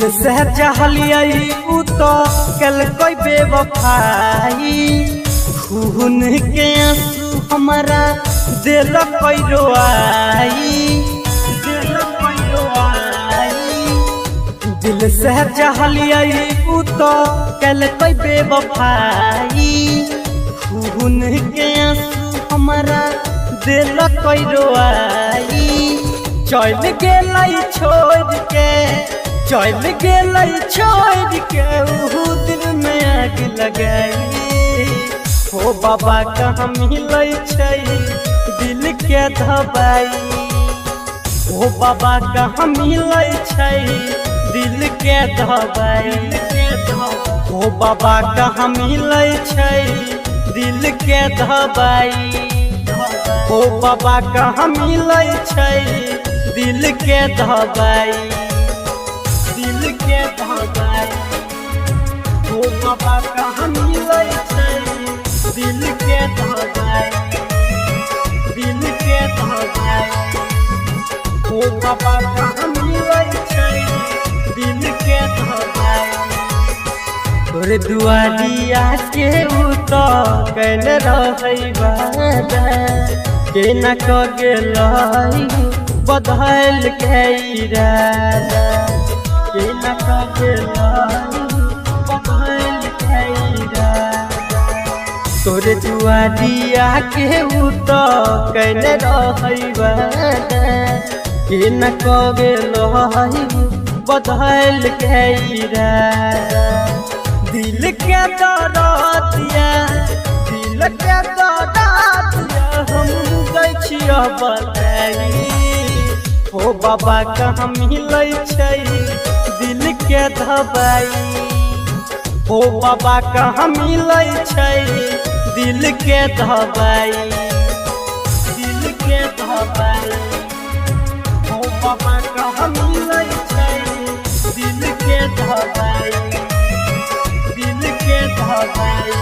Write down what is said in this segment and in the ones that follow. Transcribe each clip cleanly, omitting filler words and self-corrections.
दिल से चाहलिए उ तो कल कोई बेवफाई खून के आंसू हमारा दिल कोई रोआई दिल से चाहलिए उ तो कल कोई बेवफाई खून के आंसू हमारा दिल कोई रोआई चल गेलै छोड़ के चल गेलै छोड़ के उ दिल में आग लगाई हो बाबा कहाँ मिलै छै दिल के दबाई हो बाबा कहाँ मिलै छै दिल के दबाई हो बाबा कहाँ मिलै छै दिल के दबाई हो बाबा कहाँ मिलै छै दिल के दबाई दिल के दबाई हो बाबा कहाँ मिलै छै दिल के दबाई दिल के दबाई हो बाबा कहाँ मिलै छै दिल के दबाई तोरे दुआरिया के उ तो कैल रहै वादा के न क गेलै बदल के इरादा के न क गेलै बदल के इरादा तोरे दुआरिया के उ तो कैल रहै वादा के न क गेलै बदल के इरादा दिल के दरदिया दिल के दरदिया हम दै छियै बताई हो बाबा कहाँ मिलै छै दिल के दबाई हो बाबा कहाँ मिलै छै दिल के दबाई दिल के दबाई हो बाबा कहाँ मिलै छै दिल के दबाई दिल के दबाई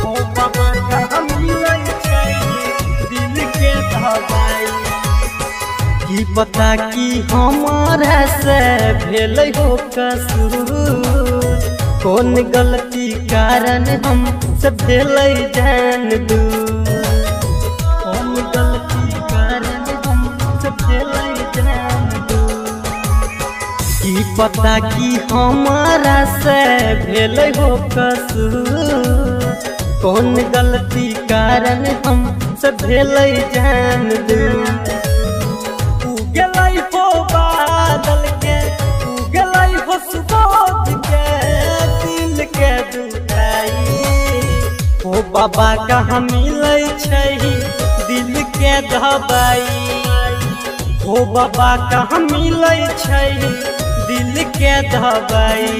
हो बाबा कहाँ मिलै छै दिल के दबाई की पता कि हमारा से भेलै हो कसूर कौन गलती कारण हम से भेलै जान दूर कौन गलती कारण हम से भेलै जान दूर की पता कि हमारा से भेलै हो कसूर कौन गलती कारण हम से भेलै जान दूर गेलै हो बादल के गेलै हो सुबोध के दिल के दुखाई हो बाबा कहाँ मिलै छै दिल के दबाई हो बाबा कहाँ मिलै छै दिल के दबाई